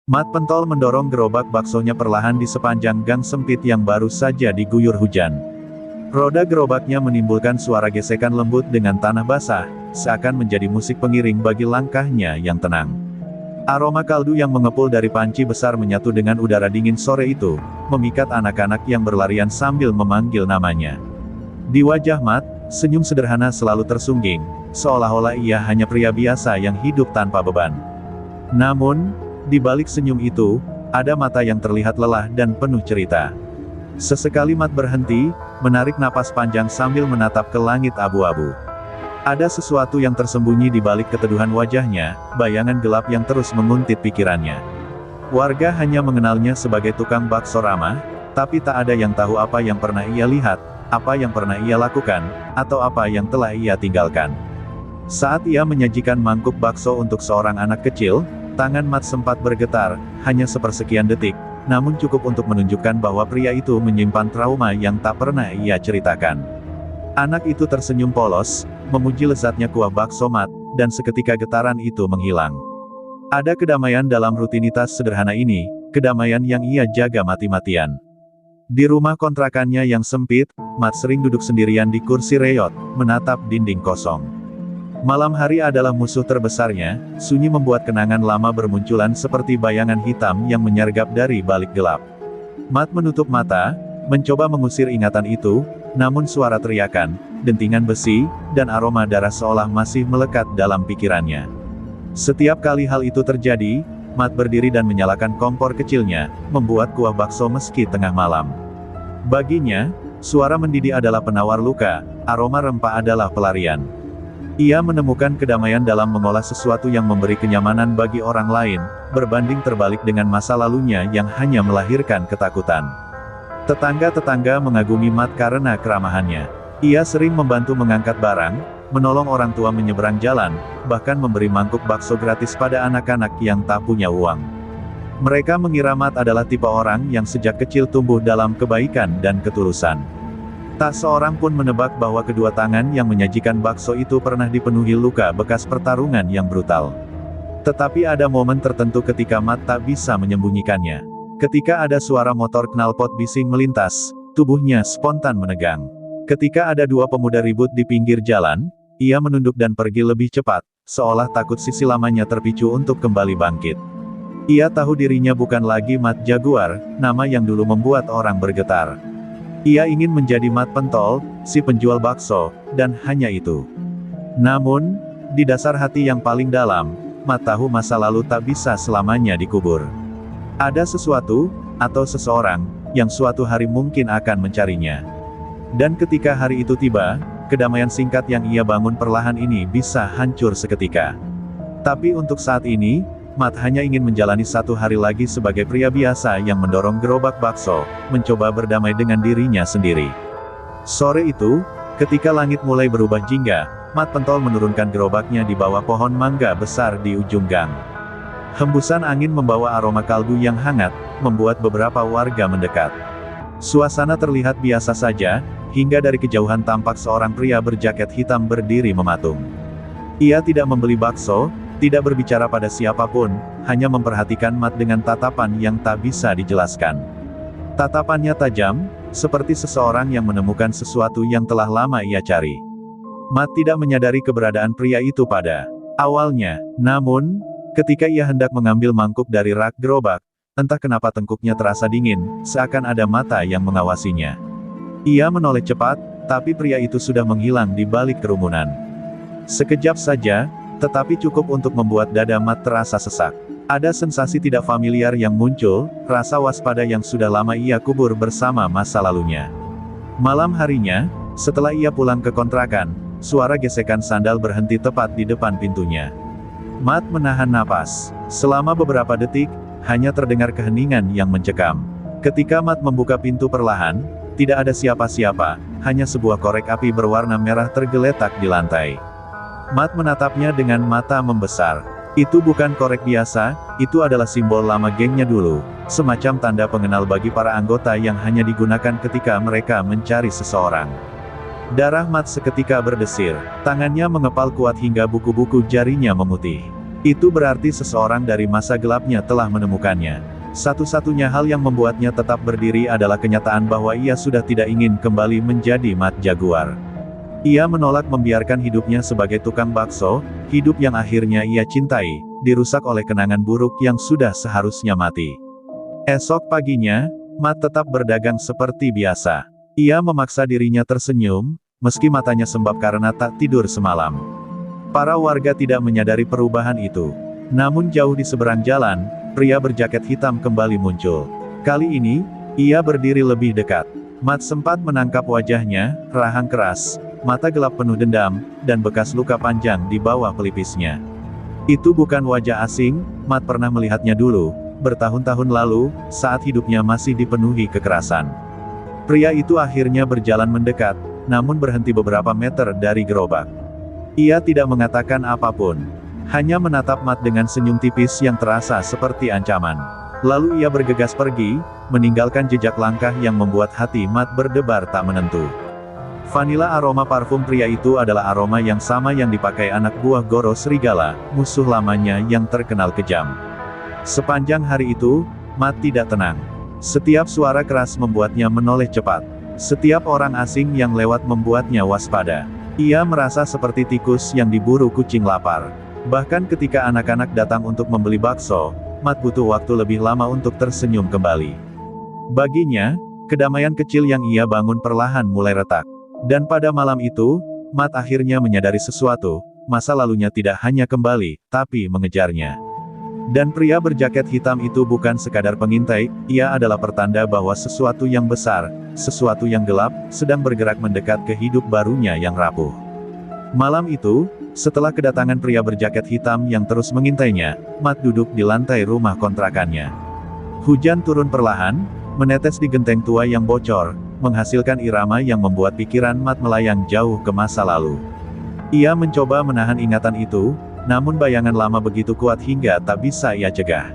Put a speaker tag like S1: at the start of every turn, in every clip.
S1: Mat Pentol mendorong gerobak baksonya perlahan di sepanjang gang sempit yang baru saja diguyur hujan. Roda gerobaknya menimbulkan suara gesekan lembut dengan tanah basah, seakan menjadi musik pengiring bagi langkahnya yang tenang. Aroma kaldu yang mengepul dari panci besar menyatu dengan udara dingin sore itu, memikat anak-anak yang berlarian sambil memanggil namanya. Di wajah Mat, senyum sederhana selalu tersungging, seolah-olah ia hanya pria biasa yang hidup tanpa beban. Namun, di balik senyum itu, ada mata yang terlihat lelah dan penuh cerita. Sesekali Mat berhenti, menarik napas panjang sambil menatap ke langit abu-abu. Ada sesuatu yang tersembunyi di balik keteduhan wajahnya, bayangan gelap yang terus menguntit pikirannya. Warga hanya mengenalnya sebagai tukang bakso ramah, tapi tak ada yang tahu apa yang pernah ia lihat, apa yang pernah ia lakukan, atau apa yang telah ia tinggalkan. Saat ia menyajikan mangkuk bakso untuk seorang anak kecil, tangan Mat sempat bergetar, hanya sepersekian detik, namun cukup untuk menunjukkan bahwa pria itu menyimpan trauma yang tak pernah ia ceritakan. Anak itu tersenyum polos, memuji lezatnya kuah bakso Mat, dan seketika getaran itu menghilang. Ada kedamaian dalam rutinitas sederhana ini, kedamaian yang ia jaga mati-matian. Di rumah kontrakannya yang sempit, Mat sering duduk sendirian di kursi reyot, menatap dinding kosong. Malam hari adalah musuh terbesarnya, sunyi membuat kenangan lama bermunculan seperti bayangan hitam yang menyergap dari balik gelap. Mat menutup mata, mencoba mengusir ingatan itu, namun suara teriakan, dentingan besi, dan aroma darah seolah masih melekat dalam pikirannya. Setiap kali hal itu terjadi, Mat berdiri dan menyalakan kompor kecilnya, membuat kuah bakso meski tengah malam. Baginya, suara mendidih adalah penawar luka, aroma rempah adalah pelarian. Ia menemukan kedamaian dalam mengolah sesuatu yang memberi kenyamanan bagi orang lain, berbanding terbalik dengan masa lalunya yang hanya melahirkan ketakutan. Tetangga-tetangga mengagumi Mat karena keramahannya. Ia sering membantu mengangkat barang, menolong orang tua menyeberang jalan, bahkan memberi mangkuk bakso gratis pada anak-anak yang tak punya uang. Mereka mengira Mat adalah tipe orang yang sejak kecil tumbuh dalam kebaikan dan ketulusan. Tak seorang pun menebak bahwa kedua tangan yang menyajikan bakso itu pernah dipenuhi luka bekas pertarungan yang brutal. Tetapi ada momen tertentu ketika Mat tak bisa menyembunyikannya. Ketika ada suara motor knalpot bising melintas, tubuhnya spontan menegang. Ketika ada dua pemuda ribut di pinggir jalan, ia menunduk dan pergi lebih cepat, seolah takut sisi lamanya terpicu untuk kembali bangkit. Ia tahu dirinya bukan lagi Mat Jaguar, nama yang dulu membuat orang bergetar. Ia ingin menjadi Mat Pentol, si penjual bakso, dan hanya itu. Namun, di dasar hati yang paling dalam, Mat tahu masa lalu tak bisa selamanya dikubur. Ada sesuatu, atau seseorang, yang suatu hari mungkin akan mencarinya. Dan ketika hari itu tiba, kedamaian singkat yang ia bangun perlahan ini bisa hancur seketika. Tapi untuk saat ini, Mat hanya ingin menjalani satu hari lagi sebagai pria biasa yang mendorong gerobak bakso, mencoba berdamai dengan dirinya sendiri. Sore itu, ketika langit mulai berubah jingga, Mat Pentol menurunkan gerobaknya di bawah pohon mangga besar di ujung gang. Hembusan angin membawa aroma kaldu yang hangat, membuat beberapa warga mendekat. Suasana terlihat biasa saja, hingga dari kejauhan tampak seorang pria berjaket hitam berdiri mematung. Ia tidak membeli bakso, tidak berbicara pada siapapun, hanya memperhatikan Mat dengan tatapan yang tak bisa dijelaskan. Tatapannya tajam, seperti seseorang yang menemukan sesuatu yang telah lama ia cari. Mat tidak menyadari keberadaan pria itu pada awalnya, namun, ketika ia hendak mengambil mangkuk dari rak gerobak, entah kenapa tengkuknya terasa dingin, seakan ada mata yang mengawasinya. Ia menoleh cepat, tapi pria itu sudah menghilang di balik kerumunan. Sekejap saja, tetapi cukup untuk membuat dada Mat terasa sesak. Ada sensasi tidak familiar yang muncul, rasa waspada yang sudah lama ia kubur bersama masa lalunya. Malam harinya, setelah ia pulang ke kontrakan, suara gesekan sandal berhenti tepat di depan pintunya. Mat menahan napas. Selama beberapa detik, hanya terdengar keheningan yang mencekam. Ketika Mat membuka pintu perlahan, tidak ada siapa-siapa, hanya sebuah korek api berwarna merah tergeletak di lantai. Mat menatapnya dengan mata membesar. Itu bukan korek biasa, itu adalah simbol lama gengnya dulu, semacam tanda pengenal bagi para anggota yang hanya digunakan ketika mereka mencari seseorang. Darah Mat seketika berdesir, tangannya mengepal kuat hingga buku-buku jarinya memutih. Itu berarti seseorang dari masa gelapnya telah menemukannya. Satu-satunya hal yang membuatnya tetap berdiri adalah kenyataan bahwa ia sudah tidak ingin kembali menjadi Mat Jaguar. Ia menolak membiarkan hidupnya sebagai tukang bakso, hidup yang akhirnya ia cintai, dirusak oleh kenangan buruk yang sudah seharusnya mati. Esok paginya, Mat tetap berdagang seperti biasa. Ia memaksa dirinya tersenyum, meski matanya sembab karena tak tidur semalam. Para warga tidak menyadari perubahan itu. Namun jauh di seberang jalan, pria berjaket hitam kembali muncul. Kali ini, ia berdiri lebih dekat. Mat sempat menangkap wajahnya, rahang keras, mata gelap penuh dendam, dan bekas luka panjang di bawah pelipisnya. Itu bukan wajah asing, Mat pernah melihatnya dulu, bertahun-tahun lalu, saat hidupnya masih dipenuhi kekerasan. Pria itu akhirnya berjalan mendekat, namun berhenti beberapa meter dari gerobak. Ia tidak mengatakan apapun. Hanya menatap Mat dengan senyum tipis yang terasa seperti ancaman. Lalu ia bergegas pergi, meninggalkan jejak langkah yang membuat hati Mat berdebar tak menentu. Vanila aroma parfum pria itu adalah aroma yang sama yang dipakai anak buah Goro Serigala, musuh lamanya yang terkenal kejam. Sepanjang hari itu, Mat tidak tenang. Setiap suara keras membuatnya menoleh cepat. Setiap orang asing yang lewat membuatnya waspada. Ia merasa seperti tikus yang diburu kucing lapar. Bahkan ketika anak-anak datang untuk membeli bakso, Mat butuh waktu lebih lama untuk tersenyum kembali. Baginya, kedamaian kecil yang ia bangun perlahan mulai retak. Dan pada malam itu, Mat akhirnya menyadari sesuatu, masa lalunya tidak hanya kembali, tapi mengejarnya. Dan pria berjaket hitam itu bukan sekadar pengintai, ia adalah pertanda bahwa sesuatu yang besar, sesuatu yang gelap, sedang bergerak mendekat ke hidup barunya yang rapuh. Malam itu, setelah kedatangan pria berjaket hitam yang terus mengintainya, Mat duduk di lantai rumah kontrakannya. Hujan turun perlahan, menetes di genteng tua yang bocor, menghasilkan irama yang membuat pikiran Mat melayang jauh ke masa lalu. Ia mencoba menahan ingatan itu, namun bayangan lama begitu kuat hingga tak bisa ia cegah.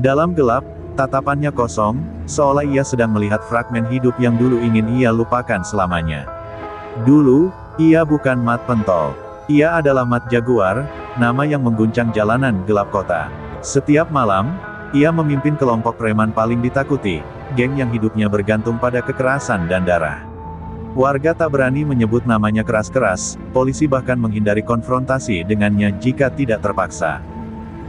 S1: Dalam gelap, tatapannya kosong, seolah ia sedang melihat fragmen hidup yang dulu ingin ia lupakan selamanya. Dulu, ia bukan Mat Pentol. Ia adalah Mat Jaguar, nama yang mengguncang jalanan gelap kota. Setiap malam, ia memimpin kelompok preman paling ditakuti, geng yang hidupnya bergantung pada kekerasan dan darah. Warga tak berani menyebut namanya keras-keras, polisi bahkan menghindari konfrontasi dengannya jika tidak terpaksa.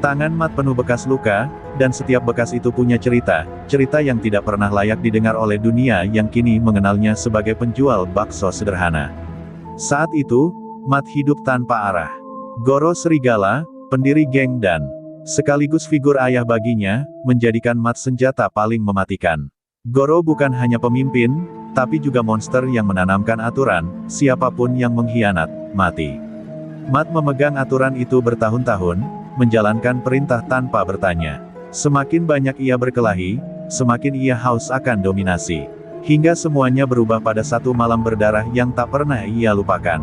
S1: Tangan Mat penuh bekas luka, dan setiap bekas itu punya cerita, cerita yang tidak pernah layak didengar oleh dunia yang kini mengenalnya sebagai penjual bakso sederhana. Saat itu, Mat hidup tanpa arah. Goro Serigala, pendiri geng dan sekaligus figur ayah baginya, menjadikan Mat senjata paling mematikan. Goro bukan hanya pemimpin, tapi juga monster yang menanamkan aturan, siapapun yang mengkhianat, mati. Mat memegang aturan itu bertahun-tahun, menjalankan perintah tanpa bertanya. Semakin banyak ia berkelahi, semakin ia haus akan dominasi. Hingga semuanya berubah pada satu malam berdarah yang tak pernah ia lupakan.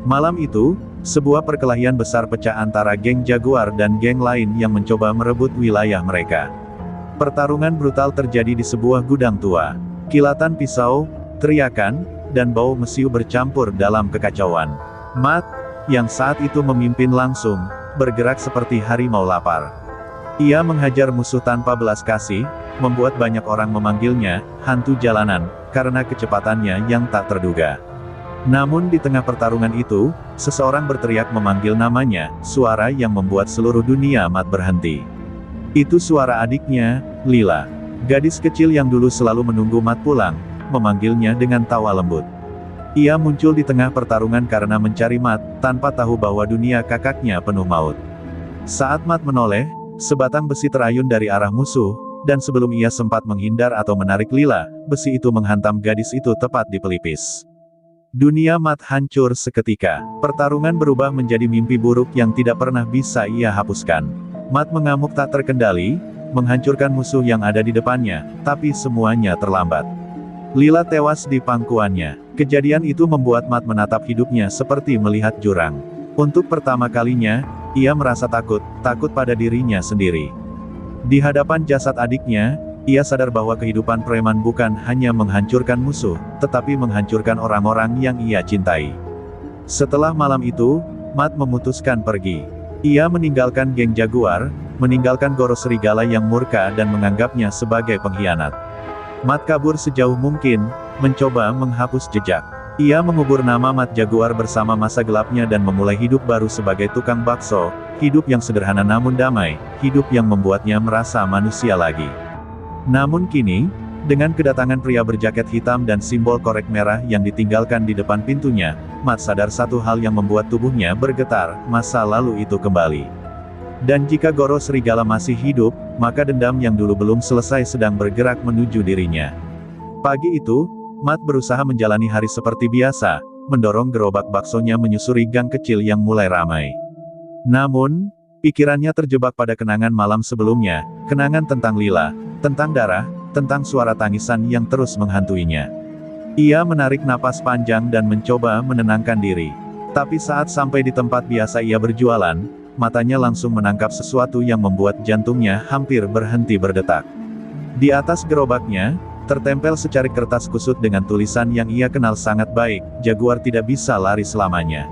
S1: Malam itu, sebuah perkelahian besar pecah antara geng Jaguar dan geng lain yang mencoba merebut wilayah mereka. Pertarungan brutal terjadi di sebuah gudang tua. Kilatan pisau, teriakan, dan bau mesiu bercampur dalam kekacauan. Mat, yang saat itu memimpin langsung, bergerak seperti harimau lapar. Ia menghajar musuh tanpa belas kasih, membuat banyak orang memanggilnya hantu jalanan, karena kecepatannya yang tak terduga. Namun di tengah pertarungan itu, seseorang berteriak memanggil namanya, suara yang membuat seluruh dunia Mat berhenti. Itu suara adiknya, Lila. Gadis kecil yang dulu selalu menunggu Mat pulang, memanggilnya dengan tawa lembut. Ia muncul di tengah pertarungan karena mencari Mat, tanpa tahu bahwa dunia kakaknya penuh maut. Saat Mat menoleh, sebatang besi terayun dari arah musuh, dan sebelum ia sempat menghindar atau menarik Lila, besi itu menghantam gadis itu tepat di pelipis. Dunia Mat hancur seketika. Pertarungan berubah menjadi mimpi buruk yang tidak pernah bisa ia hapuskan. Mat mengamuk tak terkendali, menghancurkan musuh yang ada di depannya, tapi semuanya terlambat. Lila tewas di pangkuannya. Kejadian itu membuat Mat menatap hidupnya seperti melihat jurang. Untuk pertama kalinya, ia merasa takut pada dirinya sendiri. Di hadapan jasad adiknya, ia sadar bahwa kehidupan preman bukan hanya menghancurkan musuh, tetapi menghancurkan orang-orang yang ia cintai. Setelah malam itu, Mat memutuskan pergi. Ia meninggalkan geng Jaguar, meninggalkan Goro Serigala yang murka dan menganggapnya sebagai pengkhianat. Mat kabur sejauh mungkin, mencoba menghapus jejak. Ia mengubur nama Mat Jaguar bersama masa gelapnya dan memulai hidup baru sebagai tukang bakso, hidup yang sederhana namun damai, hidup yang membuatnya merasa manusia lagi. Namun kini, dengan kedatangan pria berjaket hitam dan simbol korek merah yang ditinggalkan di depan pintunya, Mat sadar satu hal yang membuat tubuhnya bergetar, masa lalu itu kembali. Dan jika Goro Serigala masih hidup, maka dendam yang dulu belum selesai sedang bergerak menuju dirinya. Pagi itu, Mat berusaha menjalani hari seperti biasa, mendorong gerobak baksonya menyusuri gang kecil yang mulai ramai. Namun, pikirannya terjebak pada kenangan malam sebelumnya, kenangan tentang Lila, tentang darah, tentang suara tangisan yang terus menghantuinya. Ia menarik napas panjang dan mencoba menenangkan diri. Tapi saat sampai di tempat biasa ia berjualan, matanya langsung menangkap sesuatu yang membuat jantungnya hampir berhenti berdetak. Di atas gerobaknya, tertempel secarik kertas kusut dengan tulisan yang ia kenal sangat baik, Jaguar tidak bisa lari selamanya.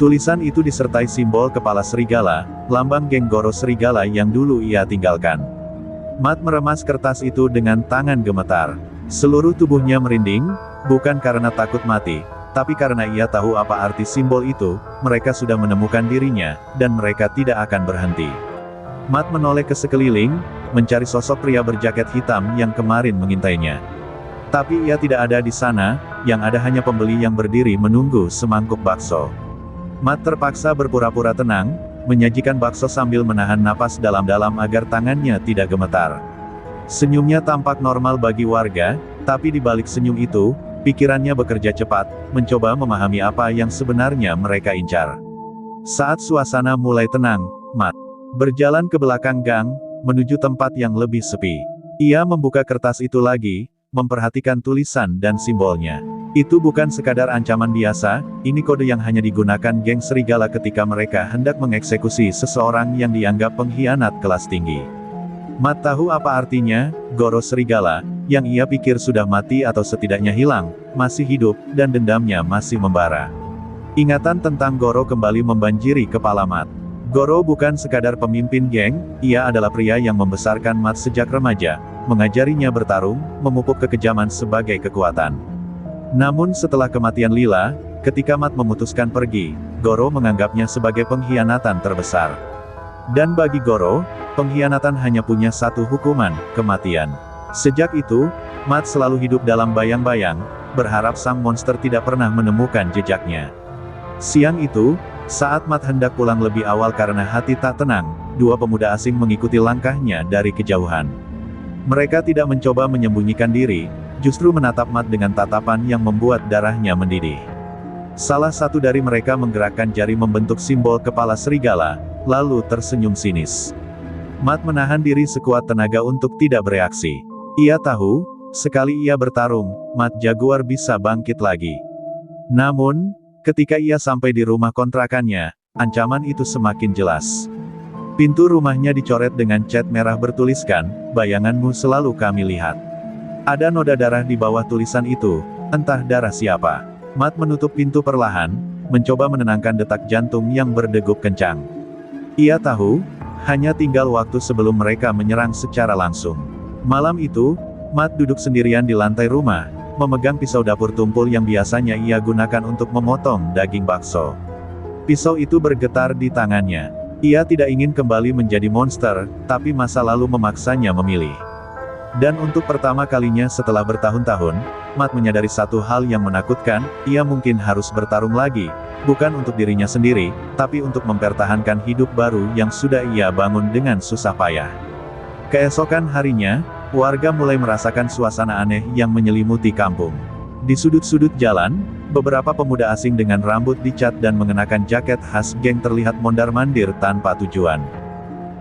S1: Tulisan itu disertai simbol kepala serigala, lambang geng Goro Serigala yang dulu ia tinggalkan. Mat meremas kertas itu dengan tangan gemetar. Seluruh tubuhnya merinding, bukan karena takut mati, tapi karena ia tahu apa arti simbol itu, mereka sudah menemukan dirinya, dan mereka tidak akan berhenti. Mat menoleh ke sekeliling, mencari sosok pria berjaket hitam yang kemarin mengintainya. Tapi ia tidak ada di sana, yang ada hanya pembeli yang berdiri menunggu semangkuk bakso. Mat terpaksa berpura-pura tenang, menyajikan bakso sambil menahan napas dalam-dalam agar tangannya tidak gemetar. Senyumnya tampak normal bagi warga, tapi di balik senyum itu, pikirannya bekerja cepat, mencoba memahami apa yang sebenarnya mereka incar. Saat suasana mulai tenang, Mat berjalan ke belakang gang, menuju tempat yang lebih sepi. Ia membuka kertas itu lagi, memperhatikan tulisan dan simbolnya. Itu bukan sekadar ancaman biasa, ini kode yang hanya digunakan geng serigala ketika mereka hendak mengeksekusi seseorang yang dianggap pengkhianat kelas tinggi. Mat tahu apa artinya, Goro Serigala, yang ia pikir sudah mati atau setidaknya hilang, masih hidup, dan dendamnya masih membara. Ingatan tentang Goro kembali membanjiri kepala Mat. Goro bukan sekadar pemimpin geng, ia adalah pria yang membesarkan Mat sejak remaja, mengajarinya bertarung, memupuk kekejaman sebagai kekuatan. Namun setelah kematian Lila, ketika Mat memutuskan pergi, Goro menganggapnya sebagai pengkhianatan terbesar. Dan bagi Goro, pengkhianatan hanya punya satu hukuman, kematian. Sejak itu, Mat selalu hidup dalam bayang-bayang, berharap sang monster tidak pernah menemukan jejaknya. Siang itu, saat Mat hendak pulang lebih awal karena hati tak tenang, dua pemuda asing mengikuti langkahnya dari kejauhan. Mereka tidak mencoba menyembunyikan diri, justru menatap Mat dengan tatapan yang membuat darahnya mendidih. Salah satu dari mereka menggerakkan jari membentuk simbol kepala serigala, lalu tersenyum sinis. Mat menahan diri sekuat tenaga untuk tidak bereaksi. Ia tahu, sekali ia bertarung, Mat Jaguar bisa bangkit lagi. Namun, ketika ia sampai di rumah kontrakannya, ancaman itu semakin jelas. Pintu rumahnya dicoret dengan cat merah bertuliskan, "Bayanganmu selalu kami lihat." Ada noda darah di bawah tulisan itu, entah darah siapa. Mat menutup pintu perlahan, mencoba menenangkan detak jantung yang berdegup kencang. Ia tahu, hanya tinggal waktu sebelum mereka menyerang secara langsung. Malam itu, Mat duduk sendirian di lantai rumah, memegang pisau dapur tumpul yang biasanya ia gunakan untuk memotong daging bakso. Pisau itu bergetar di tangannya. Ia tidak ingin kembali menjadi monster, tapi masa lalu memaksanya memilih. Dan untuk pertama kalinya setelah bertahun-tahun, Mat menyadari satu hal yang menakutkan, ia mungkin harus bertarung lagi, bukan untuk dirinya sendiri, tapi untuk mempertahankan hidup baru yang sudah ia bangun dengan susah payah. Keesokan harinya, warga mulai merasakan suasana aneh yang menyelimuti kampung. Di sudut-sudut jalan, beberapa pemuda asing dengan rambut dicat dan mengenakan jaket khas geng terlihat mondar-mandir tanpa tujuan.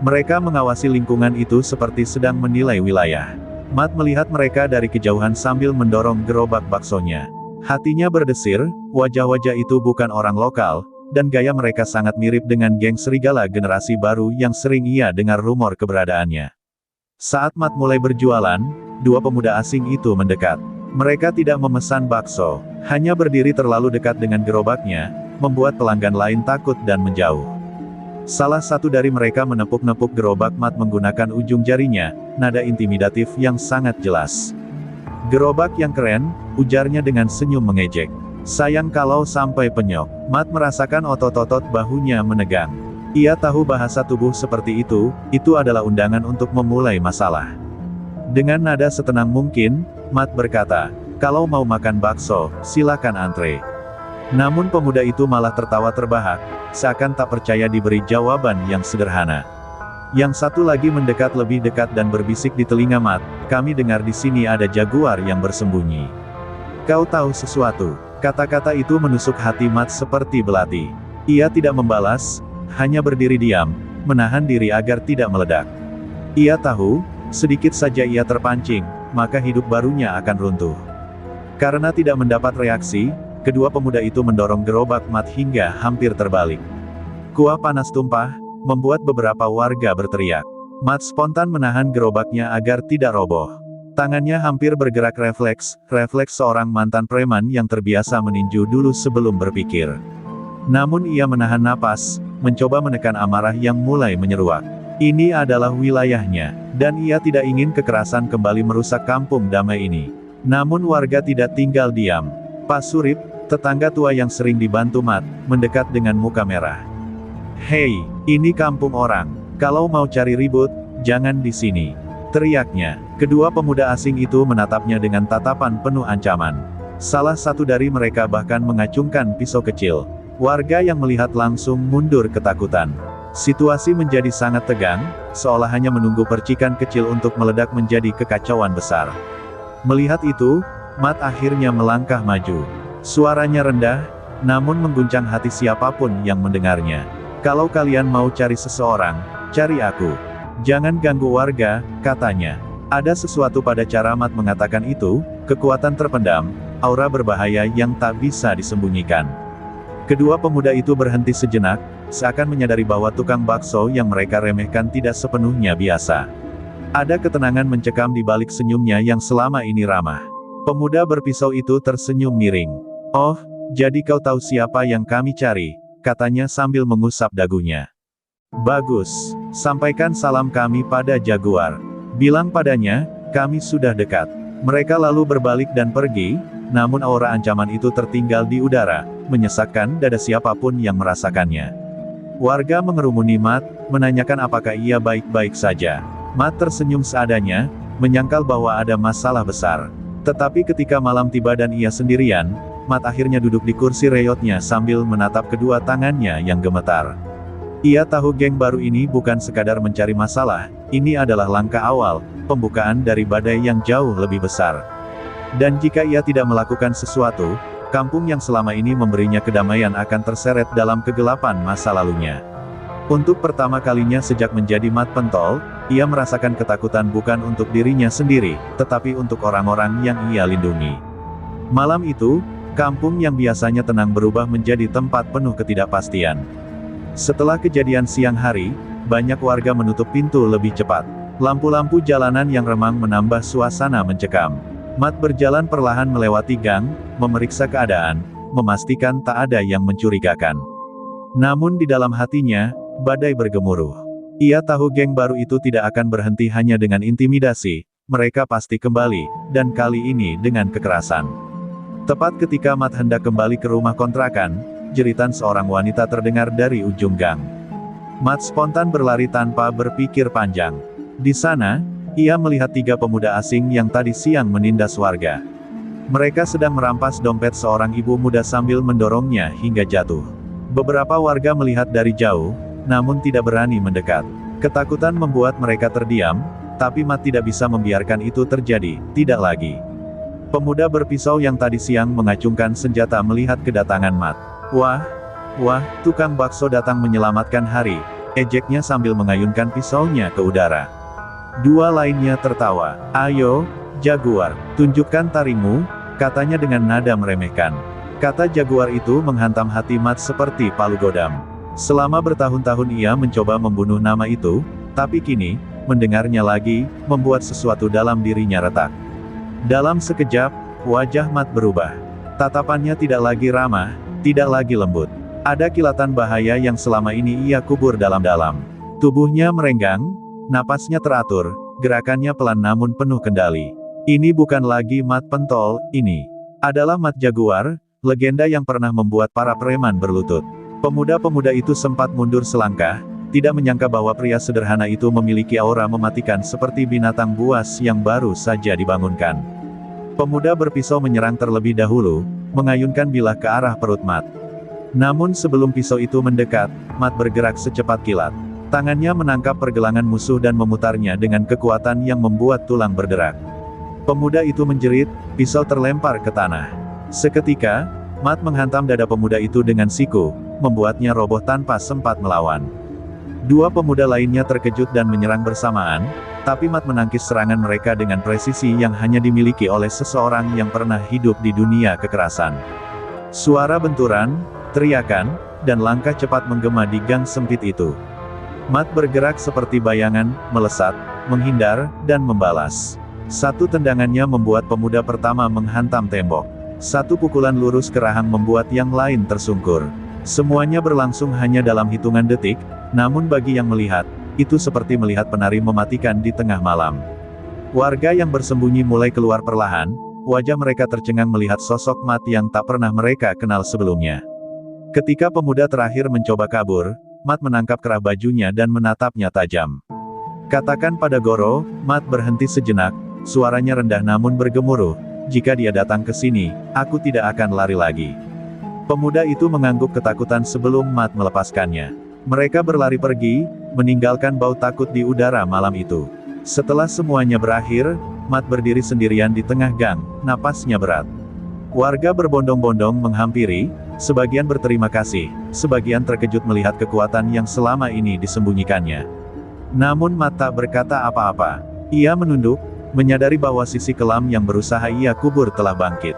S1: Mereka mengawasi lingkungan itu seperti sedang menilai wilayah. Mat melihat mereka dari kejauhan sambil mendorong gerobak baksonya. Hatinya berdesir, wajah-wajah itu bukan orang lokal, dan gaya mereka sangat mirip dengan geng serigala generasi baru yang sering ia dengar rumor keberadaannya. Saat Mat mulai berjualan, dua pemuda asing itu mendekat. Mereka tidak memesan bakso, hanya berdiri terlalu dekat dengan gerobaknya, membuat pelanggan lain takut dan menjauh. Salah satu dari mereka menepuk-nepuk gerobak Mat menggunakan ujung jarinya, nada intimidatif yang sangat jelas. "Gerobak yang keren," ujarnya dengan senyum mengejek. "Sayang kalau sampai penyok." Mat merasakan otot-otot bahunya menegang. Ia tahu bahasa tubuh seperti itu adalah undangan untuk memulai masalah. Dengan nada setenang mungkin, Mat berkata, "Kalau mau makan bakso, silakan antre." Namun pemuda itu malah tertawa terbahak, seakan tak percaya diberi jawaban yang sederhana. Yang satu lagi mendekat lebih dekat dan berbisik di telinga Mat, "Kami dengar di sini ada jaguar yang bersembunyi. Kau tahu sesuatu?" Kata-kata itu menusuk hati Mat seperti belati. Ia tidak membalas, hanya berdiri diam, menahan diri agar tidak meledak. Ia tahu, sedikit saja ia terpancing, maka hidup barunya akan runtuh. Karena tidak mendapat reaksi, kedua pemuda itu mendorong gerobak Mat hingga hampir terbalik. Kuah panas tumpah, membuat beberapa warga berteriak. Mat spontan menahan gerobaknya agar tidak roboh. Tangannya hampir bergerak refleks seorang mantan preman yang terbiasa meninju dulu sebelum berpikir. Namun ia menahan napas, mencoba menekan amarah yang mulai menyeruak. Ini adalah wilayahnya, dan ia tidak ingin kekerasan kembali merusak kampung damai ini. Namun warga tidak tinggal diam. Pak Surip, tetangga tua yang sering dibantu Mat, mendekat dengan muka merah. "Hei, ini kampung orang. Kalau mau cari ribut, jangan di sini," teriaknya. Kedua pemuda asing itu menatapnya dengan tatapan penuh ancaman. Salah satu dari mereka bahkan mengacungkan pisau kecil. Warga yang melihat langsung mundur ketakutan. Situasi menjadi sangat tegang, seolah hanya menunggu percikan kecil untuk meledak menjadi kekacauan besar. Melihat itu, Mat akhirnya melangkah maju. Suaranya rendah, namun mengguncang hati siapapun yang mendengarnya. "Kalau kalian mau cari seseorang, cari aku. Jangan ganggu warga," katanya. Ada sesuatu pada cara Mat mengatakan itu, kekuatan terpendam, aura berbahaya yang tak bisa disembunyikan. Kedua pemuda itu berhenti sejenak, seakan menyadari bahwa tukang bakso yang mereka remehkan tidak sepenuhnya biasa. Ada ketenangan mencekam di balik senyumnya yang selama ini ramah. Pemuda berpisau itu tersenyum miring. "Oh, jadi kau tahu siapa yang kami cari," katanya sambil mengusap dagunya. "Bagus, sampaikan salam kami pada Jaguar. Bilang padanya, kami sudah dekat." Mereka lalu berbalik dan pergi, namun aura ancaman itu tertinggal di udara, menyesakkan dada siapapun yang merasakannya. Warga mengerumuni Mat, menanyakan apakah ia baik-baik saja. Mat tersenyum seadanya, menyangkal bahwa ada masalah besar. Tetapi ketika malam tiba dan ia sendirian, Mat akhirnya duduk di kursi reyotnya sambil menatap kedua tangannya yang gemetar. Ia tahu geng baru ini bukan sekadar mencari masalah, ini adalah langkah awal, pembukaan dari badai yang jauh lebih besar. Dan jika ia tidak melakukan sesuatu, kampung yang selama ini memberinya kedamaian akan terseret dalam kegelapan masa lalunya. Untuk pertama kalinya sejak menjadi Mat Pentol, ia merasakan ketakutan bukan untuk dirinya sendiri, tetapi untuk orang-orang yang ia lindungi. Malam itu, kampung yang biasanya tenang berubah menjadi tempat penuh ketidakpastian. Setelah kejadian siang hari, banyak warga menutup pintu lebih cepat. Lampu-lampu jalanan yang remang menambah suasana mencekam. Mat berjalan perlahan melewati gang, memeriksa keadaan, memastikan tak ada yang mencurigakan. Namun di dalam hatinya, badai bergemuruh. Ia tahu geng baru itu tidak akan berhenti hanya dengan intimidasi, mereka pasti kembali, dan kali ini dengan kekerasan. Tepat ketika Mat hendak kembali ke rumah kontrakan, jeritan seorang wanita terdengar dari ujung gang. Mat spontan berlari tanpa berpikir panjang. Di sana, ia melihat 3 pemuda asing yang tadi siang menindas warga. Mereka sedang merampas dompet seorang ibu muda sambil mendorongnya hingga jatuh. Beberapa warga melihat dari jauh, namun tidak berani mendekat. Ketakutan membuat mereka terdiam, tapi Mat tidak bisa membiarkan itu terjadi, tidak lagi. Pemuda berpisau yang tadi siang mengacungkan senjata melihat kedatangan Mat. Wah, tukang bakso datang menyelamatkan hari, ejeknya sambil mengayunkan pisaunya ke udara. 2 lainnya tertawa. "Ayo, Jaguar, tunjukkan taringmu," katanya dengan nada meremehkan. Kata Jaguar itu menghantam hati Mat seperti palu godam. Selama bertahun-tahun ia mencoba membunuh nama itu, tapi kini, mendengarnya lagi, membuat sesuatu dalam dirinya retak. Dalam sekejap, wajah Mat berubah. Tatapannya tidak lagi ramah, tidak lagi lembut. Ada kilatan bahaya yang selama ini ia kubur dalam-dalam. Tubuhnya merenggang, napasnya teratur, gerakannya pelan namun penuh kendali. Ini bukan lagi mat pentol, ini adalah mat jaguar, legenda yang pernah membuat para preman berlutut. Pemuda-pemuda itu sempat mundur selangkah, tidak menyangka bahwa pria sederhana itu memiliki aura mematikan seperti binatang buas yang baru saja dibangunkan. Pemuda berpisau menyerang terlebih dahulu, mengayunkan bilah ke arah perut Mat. Namun sebelum pisau itu mendekat, Mat bergerak secepat kilat. Tangannya menangkap pergelangan musuh dan memutarnya dengan kekuatan yang membuat tulang berderak. Pemuda itu menjerit, pisau terlempar ke tanah. Seketika, Mat menghantam dada pemuda itu dengan siku, membuatnya roboh tanpa sempat melawan. Dua pemuda lainnya terkejut dan menyerang bersamaan, tapi Mat menangkis serangan mereka dengan presisi yang hanya dimiliki oleh seseorang yang pernah hidup di dunia kekerasan. Suara benturan, teriakan, dan langkah cepat menggema di gang sempit itu. Mat bergerak seperti bayangan, melesat, menghindar, dan membalas. Satu tendangannya membuat pemuda pertama menghantam tembok. Satu pukulan lurus ke rahang membuat yang lain tersungkur. Semuanya berlangsung hanya dalam hitungan detik, namun bagi yang melihat, itu seperti melihat penari mematikan di tengah malam. Warga yang bersembunyi mulai keluar perlahan, wajah mereka tercengang melihat sosok Mat yang tak pernah mereka kenal sebelumnya. Ketika pemuda terakhir mencoba kabur, Mat menangkap kerah bajunya dan menatapnya tajam. Katakan pada Goro, Mat berhenti sejenak, suaranya rendah namun bergemuruh, jika dia datang ke sini, aku tidak akan lari lagi. Pemuda itu mengangguk ketakutan sebelum Mat melepaskannya. Mereka berlari pergi, meninggalkan bau takut di udara malam itu. Setelah semuanya berakhir, Mat berdiri sendirian di tengah gang, napasnya berat. Warga berbondong-bondong menghampiri, sebagian berterima kasih, sebagian terkejut melihat kekuatan yang selama ini disembunyikannya. Namun Mat tak berkata apa-apa. Ia menunduk, menyadari bahwa sisi kelam yang berusaha ia kubur telah bangkit.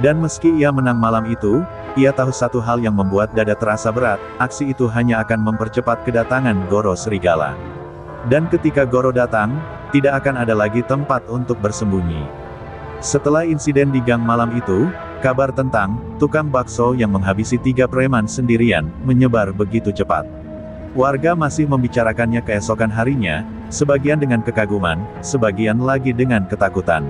S1: Dan meski ia menang malam itu, ia tahu satu hal yang membuat dada terasa berat, aksi itu hanya akan mempercepat kedatangan Goro Serigala. Dan ketika Goro datang, tidak akan ada lagi tempat untuk bersembunyi. Setelah insiden di gang malam itu, kabar tentang tukang bakso yang menghabisi 3 preman sendirian menyebar begitu cepat. Warga masih membicarakannya keesokan harinya, sebagian dengan kekaguman, sebagian lagi dengan ketakutan.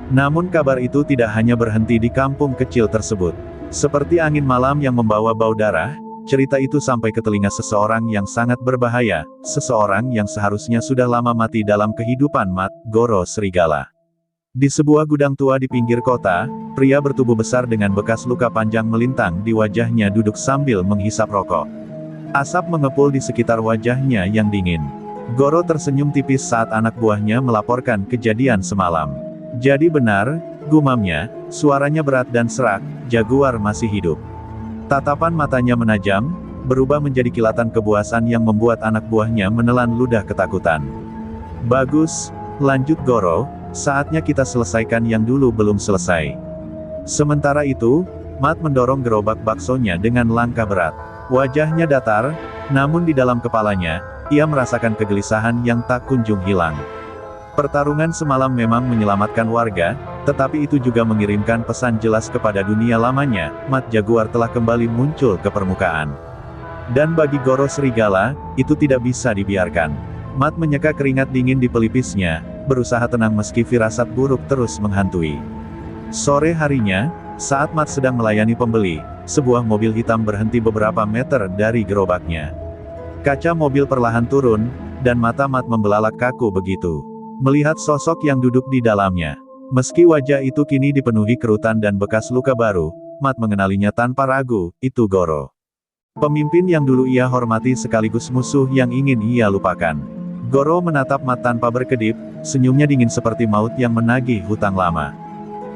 S1: Namun kabar itu tidak hanya berhenti di kampung kecil tersebut. Seperti angin malam yang membawa bau darah, cerita itu sampai ke telinga seseorang yang sangat berbahaya, seseorang yang seharusnya sudah lama mati dalam kehidupan Mat, Goro Serigala. Di sebuah gudang tua di pinggir kota, pria bertubuh besar dengan bekas luka panjang melintang di wajahnya duduk sambil menghisap rokok. Asap mengepul di sekitar wajahnya yang dingin. Goro tersenyum tipis saat anak buahnya melaporkan kejadian semalam. Jadi benar, gumamnya, suaranya berat dan serak, Jaguar masih hidup. Tatapan matanya menajam, berubah menjadi kilatan kebuasan yang membuat anak buahnya menelan ludah ketakutan. Bagus, lanjut Goro. Saatnya kita selesaikan yang dulu belum selesai. Sementara itu, Mat mendorong gerobak baksonya dengan langkah berat. Wajahnya datar, namun di dalam kepalanya, ia merasakan kegelisahan yang tak kunjung hilang. Pertarungan semalam memang menyelamatkan warga, tetapi itu juga mengirimkan pesan jelas kepada dunia lamanya, Mat Jaguar telah kembali muncul ke permukaan. Dan bagi Goro Serigala, itu tidak bisa dibiarkan. Mat menyeka keringat dingin di pelipisnya, berusaha tenang meski firasat buruk terus menghantui. Sore harinya, saat Mat sedang melayani pembeli, sebuah mobil hitam berhenti beberapa meter dari gerobaknya. Kaca mobil perlahan turun, dan mata Mat membelalak kaku begitu melihat sosok yang duduk di dalamnya. Meski wajah itu kini dipenuhi kerutan dan bekas luka baru, Mat mengenalinya tanpa ragu, itu Goro. Pemimpin yang dulu ia hormati sekaligus musuh yang ingin ia lupakan. Goro menatap Mat tanpa berkedip, senyumnya dingin seperti maut yang menagih hutang lama.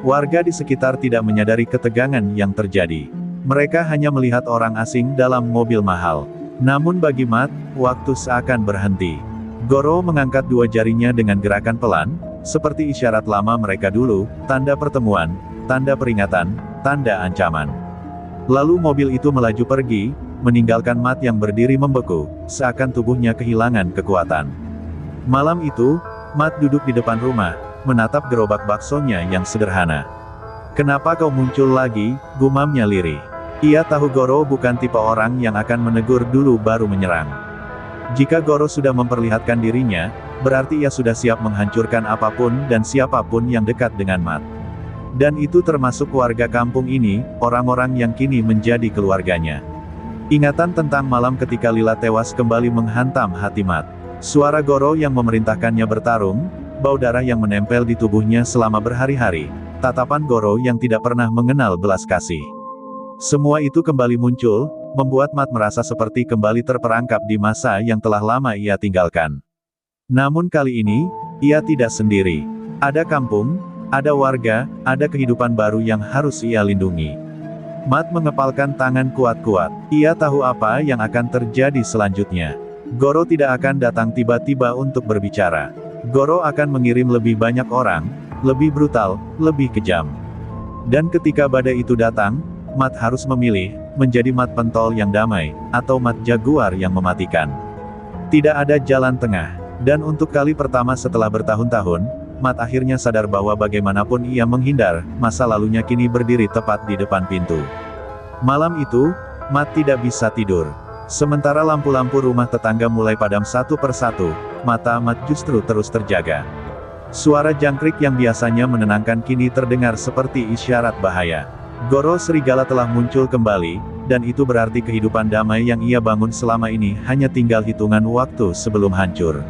S1: Warga di sekitar tidak menyadari ketegangan yang terjadi. Mereka hanya melihat orang asing dalam mobil mahal. Namun bagi Mat, waktu seakan berhenti. Goro mengangkat 2 jarinya dengan gerakan pelan, seperti isyarat lama mereka dulu, tanda pertemuan, tanda peringatan, tanda ancaman. Lalu mobil itu melaju pergi, meninggalkan Mat yang berdiri membeku, seakan tubuhnya kehilangan kekuatan. Malam itu, Mat duduk di depan rumah, menatap gerobak baksonya yang sederhana. "Kenapa kau muncul lagi?" gumamnya lirih. Ia tahu Goro bukan tipe orang yang akan menegur dulu baru menyerang. Jika Goro sudah memperlihatkan dirinya, berarti ia sudah siap menghancurkan apapun dan siapapun yang dekat dengan Mat. Dan itu termasuk warga kampung ini, orang-orang yang kini menjadi keluarganya. Ingatan tentang malam ketika Lila tewas kembali menghantam hati Mat. Suara Goro yang memerintahkannya bertarung, bau darah yang menempel di tubuhnya selama berhari-hari, tatapan Goro yang tidak pernah mengenal belas kasih. Semua itu kembali muncul, membuat Mat merasa seperti kembali terperangkap di masa yang telah lama ia tinggalkan. Namun kali ini, ia tidak sendiri. Ada kampung, ada warga, ada kehidupan baru yang harus ia lindungi. Mat mengepalkan tangan kuat-kuat. Ia tahu apa yang akan terjadi selanjutnya. Goro tidak akan datang tiba-tiba untuk berbicara. Goro akan mengirim lebih banyak orang, lebih brutal, lebih kejam. Dan ketika badai itu datang, Mat harus memilih, menjadi Mat pentol yang damai, atau Mat jaguar yang mematikan. Tidak ada jalan tengah. Dan untuk kali pertama setelah bertahun-tahun, Mat akhirnya sadar bahwa bagaimanapun ia menghindar, masa lalunya kini berdiri tepat di depan pintu. Malam itu, Mat tidak bisa tidur. Sementara lampu-lampu rumah tetangga mulai padam satu persatu, mata Mat justru terus terjaga. Suara jangkrik yang biasanya menenangkan kini terdengar seperti isyarat bahaya. Goro serigala telah muncul kembali, dan itu berarti kehidupan damai yang ia bangun selama ini hanya tinggal hitungan waktu sebelum hancur.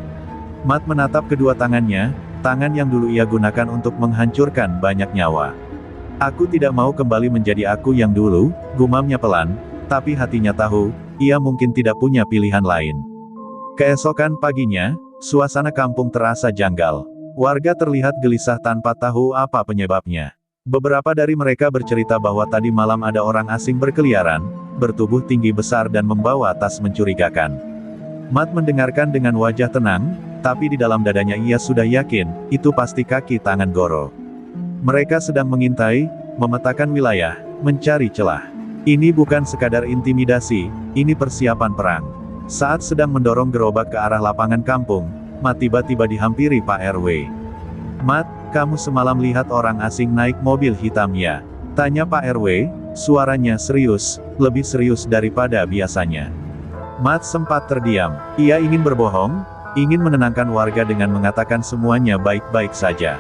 S1: Mat menatap kedua tangannya, tangan yang dulu ia gunakan untuk menghancurkan banyak nyawa. Aku tidak mau kembali menjadi aku yang dulu, gumamnya pelan, tapi hatinya tahu, ia mungkin tidak punya pilihan lain. Keesokan paginya, suasana kampung terasa janggal. Warga terlihat gelisah tanpa tahu apa penyebabnya. Beberapa dari mereka bercerita bahwa tadi malam ada orang asing berkeliaran, bertubuh tinggi besar dan membawa tas mencurigakan. Mat mendengarkan dengan wajah tenang, tapi di dalam dadanya ia sudah yakin, itu pasti kaki tangan Goro. Mereka sedang mengintai, memetakan wilayah, mencari celah. Ini bukan sekadar intimidasi, ini persiapan perang. Saat sedang mendorong gerobak ke arah lapangan kampung, Mat tiba-tiba dihampiri Pak RW. "Mat, kamu semalam lihat orang asing naik mobil hitam ya?" tanya Pak RW, suaranya serius, lebih serius daripada biasanya. Mat sempat terdiam. Ia ingin berbohong, ingin menenangkan warga dengan mengatakan semuanya baik-baik saja.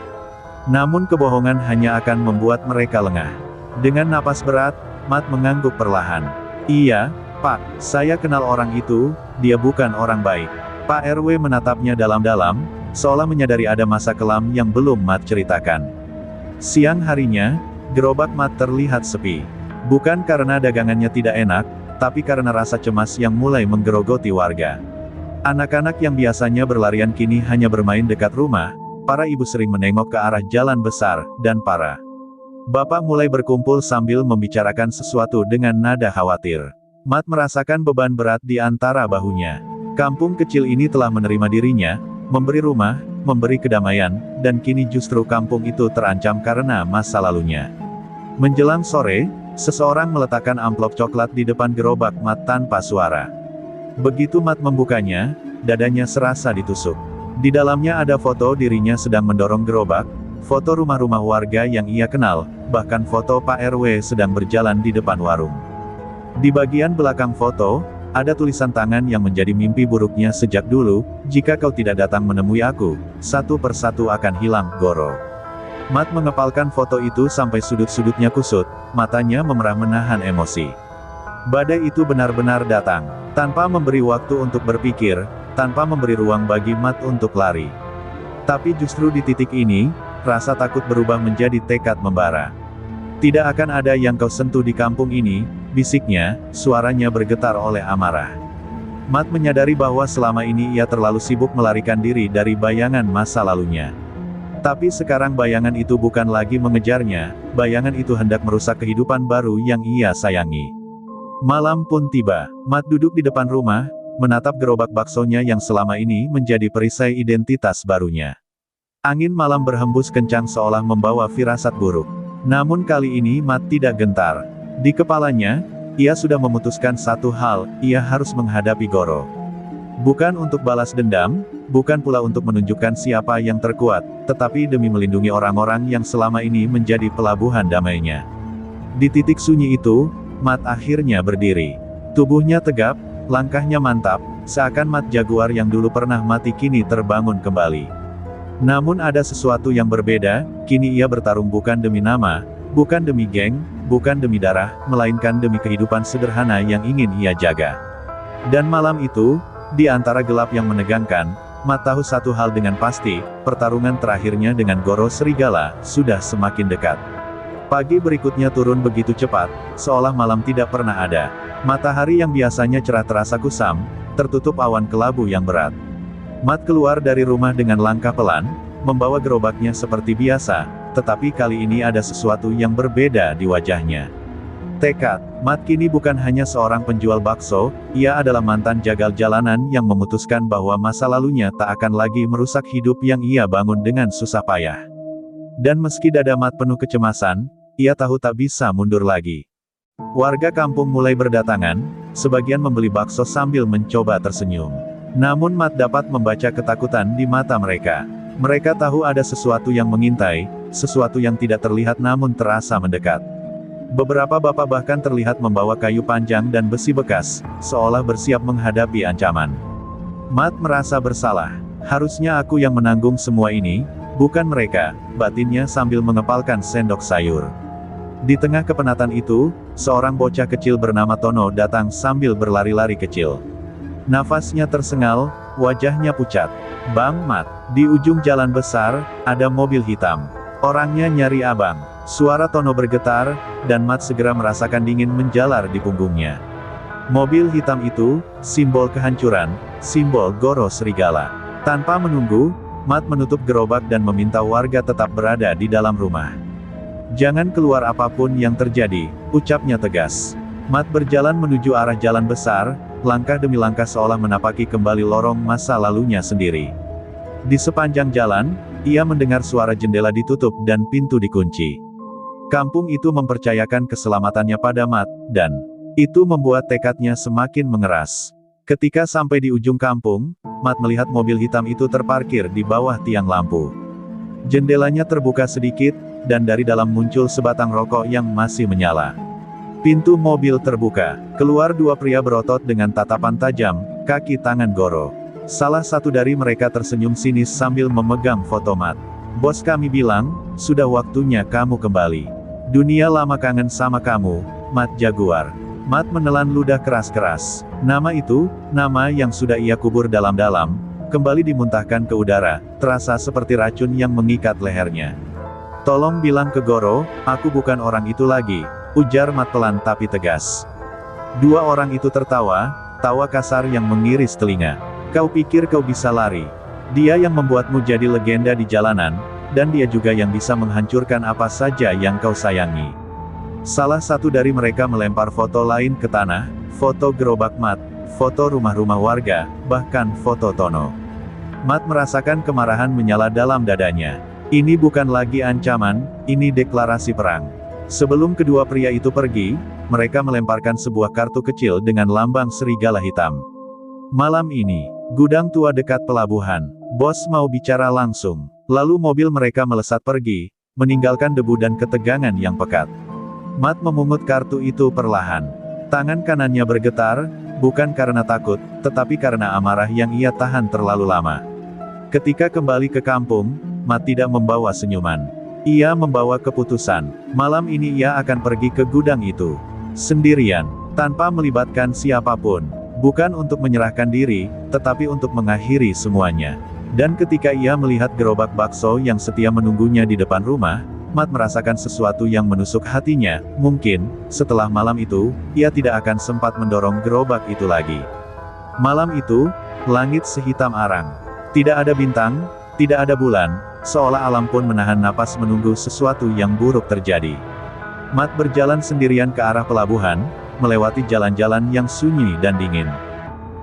S1: Namun kebohongan hanya akan membuat mereka lengah. Dengan napas berat, Mat mengangguk perlahan. "Iya, Pak, saya kenal orang itu, dia bukan orang baik." Pak RW menatapnya dalam-dalam, seolah menyadari ada masa kelam yang belum Mat ceritakan. Siang harinya, gerobak Mat terlihat sepi. Bukan karena dagangannya tidak enak, tapi karena rasa cemas yang mulai menggerogoti warga. Anak-anak yang biasanya berlarian kini hanya bermain dekat rumah, para ibu sering menengok ke arah jalan besar, dan para bapak mulai berkumpul sambil membicarakan sesuatu dengan nada khawatir. Mat merasakan beban berat di antara bahunya. Kampung kecil ini telah menerima dirinya, memberi rumah, memberi kedamaian, dan kini justru kampung itu terancam karena masa lalunya. Menjelang sore, seseorang meletakkan amplop coklat di depan gerobak Mat tanpa suara. Begitu Mat membukanya, dadanya serasa ditusuk. Di dalamnya ada foto dirinya sedang mendorong gerobak, foto rumah-rumah warga yang ia kenal, bahkan foto Pak RW sedang berjalan di depan warung. Di bagian belakang foto, ada tulisan tangan yang menjadi mimpi buruknya sejak dulu, "Jika kau tidak datang menemui aku, satu persatu akan hilang, Goro." Mat mengepalkan foto itu sampai sudut-sudutnya kusut, matanya memerah menahan emosi. Badai itu benar-benar datang, tanpa memberi waktu untuk berpikir, tanpa memberi ruang bagi Mat untuk lari. Tapi justru di titik ini, rasa takut berubah menjadi tekad membara. "Tidak akan ada yang kau sentuh di kampung ini," bisiknya, suaranya bergetar oleh amarah. Mat menyadari bahwa selama ini ia terlalu sibuk melarikan diri dari bayangan masa lalunya. Tapi sekarang bayangan itu bukan lagi mengejarnya, bayangan itu hendak merusak kehidupan baru yang ia sayangi. Malam pun tiba. Mat duduk di depan rumah, menatap gerobak baksonya yang selama ini menjadi perisai identitas barunya. Angin malam berhembus kencang seolah membawa firasat buruk. Namun kali ini Mat tidak gentar. Di kepalanya, ia sudah memutuskan satu hal, ia harus menghadapi Goro. Bukan untuk balas dendam, bukan pula untuk menunjukkan siapa yang terkuat, tetapi demi melindungi orang-orang yang selama ini menjadi pelabuhan damainya. Di titik sunyi itu, Mat akhirnya berdiri. Tubuhnya tegap, langkahnya mantap, seakan Mat Jaguar yang dulu pernah mati kini terbangun kembali. Namun ada sesuatu yang berbeda, kini ia bertarung bukan demi nama, bukan demi geng, bukan demi darah, melainkan demi kehidupan sederhana yang ingin ia jaga. Dan malam itu, di antara gelap yang menegangkan, Mat tahu satu hal dengan pasti, pertarungan terakhirnya dengan Goro Serigala, sudah semakin dekat. Pagi berikutnya turun begitu cepat, seolah malam tidak pernah ada. Matahari yang biasanya cerah terasa kusam, tertutup awan kelabu yang berat. Mat keluar dari rumah dengan langkah pelan, membawa gerobaknya seperti biasa, tetapi kali ini ada sesuatu yang berbeda di wajahnya. Tekad. Mat kini bukan hanya seorang penjual bakso, ia adalah mantan jagal jalanan yang memutuskan bahwa masa lalunya tak akan lagi merusak hidup yang ia bangun dengan susah payah. Dan meski dada Mat penuh kecemasan, ia tahu tak bisa mundur lagi. Warga kampung mulai berdatangan, sebagian membeli bakso sambil mencoba tersenyum. Namun Mat dapat membaca ketakutan di mata mereka. Mereka tahu ada sesuatu yang mengintai, sesuatu yang tidak terlihat namun terasa mendekat. Beberapa bapak bahkan terlihat membawa kayu panjang dan besi bekas, seolah bersiap menghadapi ancaman. Mat merasa bersalah. Harusnya aku yang menanggung semua ini, bukan mereka, batinnya sambil mengepalkan sendok sayur. Di tengah kepenatan itu, seorang bocah kecil bernama Tono datang sambil berlari-lari kecil. Nafasnya tersengal, wajahnya pucat. Bang Mat, di ujung jalan besar, ada mobil hitam. Orangnya nyari abang. Suara Tono bergetar, dan Mat segera merasakan dingin menjalar di punggungnya. Mobil hitam itu, simbol kehancuran, simbol Goro Serigala. Tanpa menunggu, Mat menutup gerobak dan meminta warga tetap berada di dalam rumah. Jangan keluar apapun yang terjadi, ucapnya tegas. Mat berjalan menuju arah jalan besar, langkah demi langkah seolah menapaki kembali lorong masa lalunya sendiri. Di sepanjang jalan, ia mendengar suara jendela ditutup dan pintu dikunci. Kampung itu mempercayakan keselamatannya pada Mat, dan itu membuat tekadnya semakin mengeras. Ketika sampai di ujung kampung, Mat melihat mobil hitam itu terparkir di bawah tiang lampu. Jendelanya terbuka sedikit, dan dari dalam muncul sebatang rokok yang masih menyala. Pintu mobil terbuka, keluar dua pria berotot dengan tatapan tajam, kaki tangan Goro. Salah satu dari mereka tersenyum sinis sambil memegang foto Mat. Bos kami bilang, sudah waktunya kamu kembali. Dunia lama kangen sama kamu, Mat Jaguar. Mat menelan ludah keras-keras. Nama itu, nama yang sudah ia kubur dalam-dalam, kembali dimuntahkan ke udara, terasa seperti racun yang mengikat lehernya. Tolong bilang ke Goro, aku bukan orang itu lagi, ujar Mat pelan tapi tegas. Dua orang itu tertawa, tawa kasar yang mengiris telinga. Kau pikir kau bisa lari? Dia yang membuatmu jadi legenda di jalanan, dan dia juga yang bisa menghancurkan apa saja yang kau sayangi. Salah satu dari mereka melempar foto lain ke tanah, foto gerobak Mat, foto rumah-rumah warga, bahkan foto Tono. Mat merasakan kemarahan menyala dalam dadanya. Ini bukan lagi ancaman, ini deklarasi perang. Sebelum kedua pria itu pergi, mereka melemparkan sebuah kartu kecil dengan lambang serigala hitam. Malam ini, gudang tua dekat pelabuhan. Bos mau bicara langsung. Lalu mobil mereka melesat pergi, meninggalkan debu dan ketegangan yang pekat. Mat memungut kartu itu perlahan. Tangan kanannya bergetar, bukan karena takut, tetapi karena amarah yang ia tahan terlalu lama. Ketika kembali ke kampung, Mat tidak membawa senyuman. Ia membawa keputusan. Malam ini ia akan pergi ke gudang itu. Sendirian, tanpa melibatkan siapapun. Bukan untuk menyerahkan diri, tetapi untuk mengakhiri semuanya. Dan ketika ia melihat gerobak bakso yang setia menunggunya di depan rumah, Mat merasakan sesuatu yang menusuk hatinya. Mungkin, setelah malam itu, ia tidak akan sempat mendorong gerobak itu lagi. Malam itu, langit sehitam arang. Tidak ada bintang, tidak ada bulan, seolah alam pun menahan napas menunggu sesuatu yang buruk terjadi. Mat berjalan sendirian ke arah pelabuhan, melewati jalan-jalan yang sunyi dan dingin.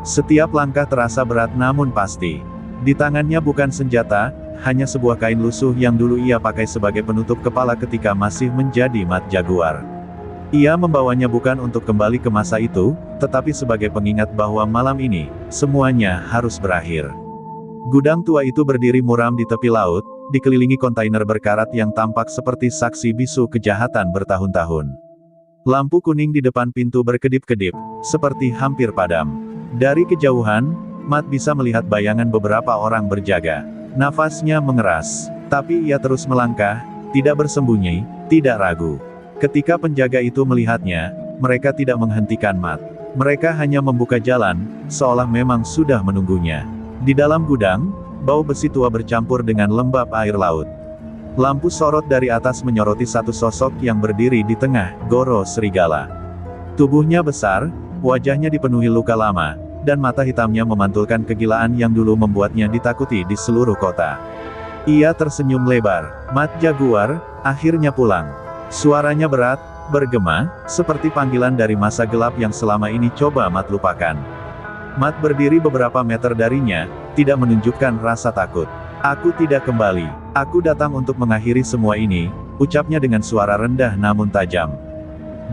S1: Setiap langkah terasa berat namun pasti. Di tangannya bukan senjata, hanya sebuah kain lusuh yang dulu ia pakai sebagai penutup kepala ketika masih menjadi Mat Jaguar. Ia membawanya bukan untuk kembali ke masa itu, tetapi sebagai pengingat bahwa malam ini, semuanya harus berakhir. Gudang tua itu berdiri muram di tepi laut, dikelilingi kontainer berkarat yang tampak seperti saksi bisu kejahatan bertahun-tahun. Lampu kuning di depan pintu berkedip-kedip, seperti hampir padam. Dari kejauhan, Matt bisa melihat bayangan beberapa orang berjaga. Nafasnya mengeras, tapi ia terus melangkah, tidak bersembunyi, tidak ragu. Ketika penjaga itu melihatnya, mereka tidak menghentikan Matt. Mereka hanya membuka jalan, seolah memang sudah menunggunya. Di dalam gudang, bau besi tua bercampur dengan lembab air laut. Lampu sorot dari atas menyoroti satu sosok yang berdiri di tengah, Goro Serigala. Tubuhnya besar, wajahnya dipenuhi luka lama, dan mata hitamnya memantulkan kegilaan yang dulu membuatnya ditakuti di seluruh kota. Ia tersenyum lebar. Matt Jaguar, akhirnya pulang. Suaranya berat, bergema, seperti panggilan dari masa gelap yang selama ini coba Matt lupakan. Matt berdiri beberapa meter darinya, tidak menunjukkan rasa takut. "Aku tidak kembali. Aku datang untuk mengakhiri semua ini," ucapnya dengan suara rendah namun tajam.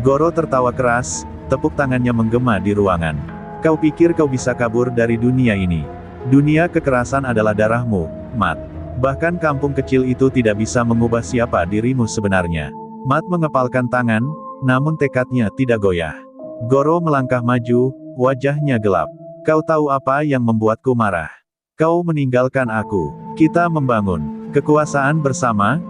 S1: Goro tertawa keras, tepuk tangannya menggema di ruangan. "Kau pikir kau bisa kabur dari dunia ini? Dunia kekerasan adalah darahmu, Matt. Bahkan kampung kecil itu tidak bisa mengubah siapa dirimu sebenarnya." Matt mengepalkan tangan, namun tekadnya tidak goyah. Goro melangkah maju, wajahnya gelap. "Kau tahu apa yang membuatku marah? Kau meninggalkan aku. Kita membangun kekuasaan bersama,